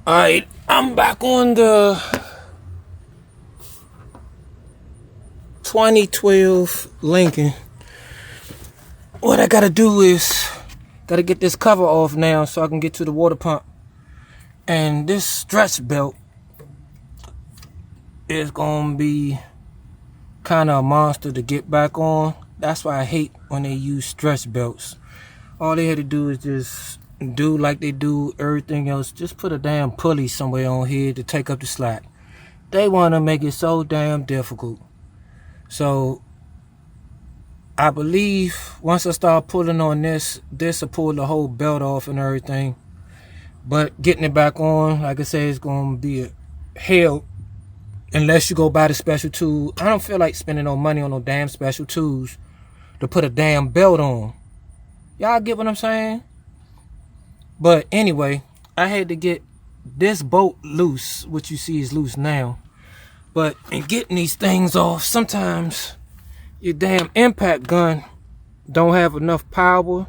Alright, I'm back on the 2012 Lincoln. What I gotta do is gotta get this cover off now so I can get to the water pump. And this stretch belt is gonna be kind of a monster to get back on. That's why I hate when they use stretch belts. All they had to do is just do like they do everything else. Just put a damn pulley somewhere on here to take up the slack. They want to make it so damn difficult. So I believe once I start pulling on this will pull the whole belt off and everything. But getting it back on, like I said, it's going to be a hell unless you go buy the special tool. I don't feel like spending no money on no damn special tools to put a damn belt on. Y'all get what I'm saying? But anyway, I had to get this bolt loose, which you see is loose now. But in getting these things off, sometimes your damn impact gun don't have enough power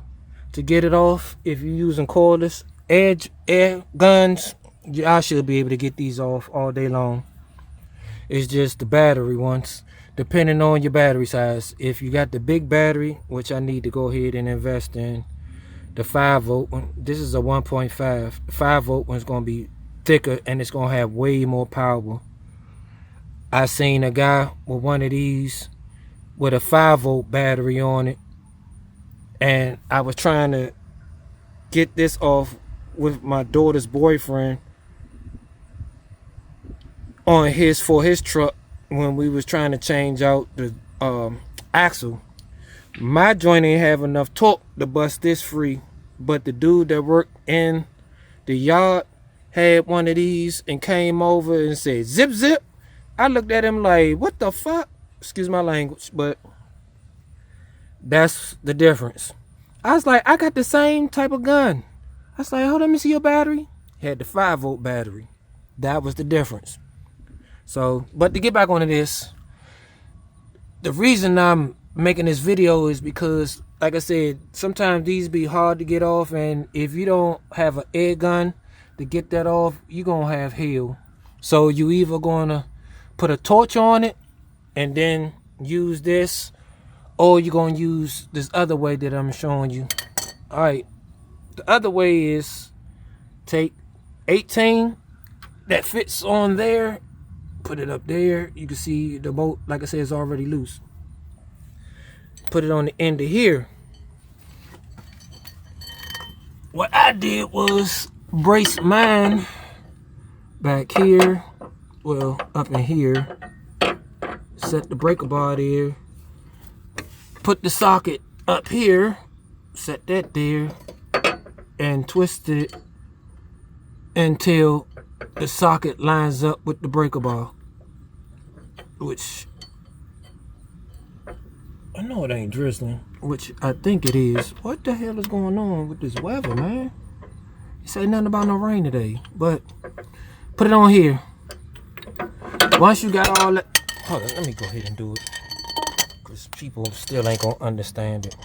to get it off. If you're using cordless air guns, I should be able to get these off all day long. It's just the battery ones, depending on your battery size. If you got the big battery, which I need to go ahead and invest in, the 5-volt one, this is a 1.5. The 5-volt one's going to be thicker and it's going to have way more power. I seen a guy with one of these with a 5-volt battery on it, and I was trying to get this off with my daughter's boyfriend on for his truck when we was trying to change out the axle. My joint ain't have enough torque to bust this free, but the dude that worked in the yard had one of these and came over and said zip zip. I looked at him like, what the fuck? Excuse my language, but that's the difference. I was like, I got the same type of gun. I was like, hold on, let me see your battery. He had the 5-volt battery. That was the difference. So, but to get back onto this, the reason I'm making this video is because, like I said, sometimes these be hard to get off, and if you don't have an air gun to get that off, you're gonna have hell. So you either gonna put a torch on it and then use this, or you're gonna use this other way that I'm showing you. All right, the other way is take 18 that fits on there, put it up there. You can see the bolt, like I said, is already loose. Put it on the end of here. What I did was brace mine back here, well, up in here, set the breaker bar there, put the socket up here, set that there, and twist it until the socket lines up with the breaker bar, which I know it ain't drizzling, which I think it is. What the hell is going on with this weather, man? You say nothing about no rain today, but put it on here. Once you got all that, hold on, let me go ahead and do it, because people still ain't gonna understand it.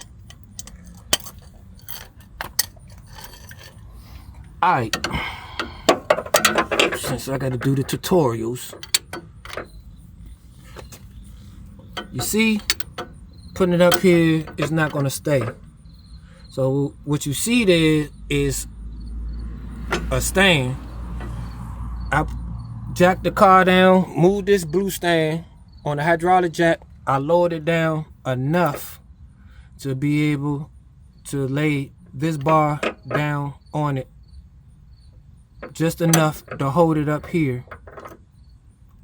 Alright, since I gotta do the tutorials, you see, putting it up here is not gonna stay. So what you see there is a stand. I jacked the car down, moved this blue stand on the hydraulic jack. I lowered it down enough to be able to lay this bar down on it, just enough to hold it up here.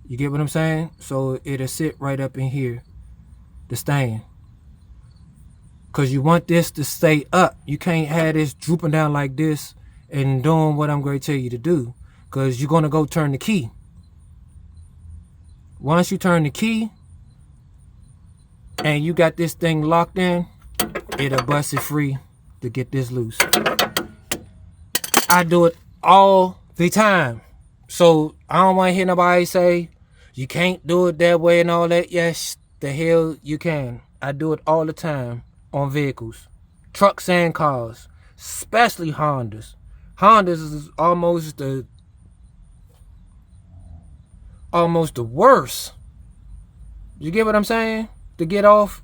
You get what I'm saying? So it'll sit right up in here, the stand. Because you want this to stay up. You can't have this drooping down like this and doing what I'm going to tell you to do, because you're going to go turn the key. Once you turn the key and you got this thing locked in, it'll bust it free to get this loose. I do it all the time. So I don't want to hear nobody say you can't do it that way and all that. Yes, the hell you can. I do it all the time on vehicles, trucks and cars, especially Hondas. Hondas is almost the almost the worst. You get what I'm saying? To get off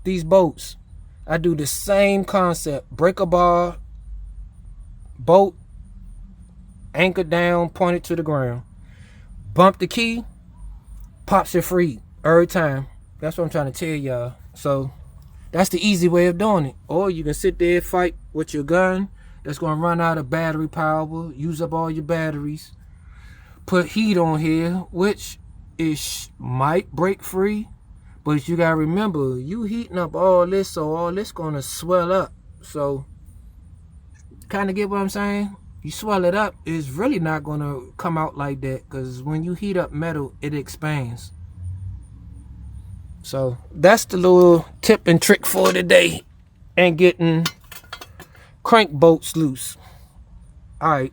these boats, I do the same concept. Break a bar, boat, anchor down, point it to the ground. Bump the key, pops it free every time. That's what I'm trying to tell y'all. So that's the easy way of doing it. Or you can sit there, fight with your gun that's going to run out of battery power, use up all your batteries. Put heat on here, which it might break free. But you got to remember, you heating up all this, so all this going to swell up. So, kind of get what I'm saying? You swell it up, it's really not going to come out like that. Because when you heat up metal, it expands. So, that's the little tip and trick for today. And getting crank bolts loose. Alright.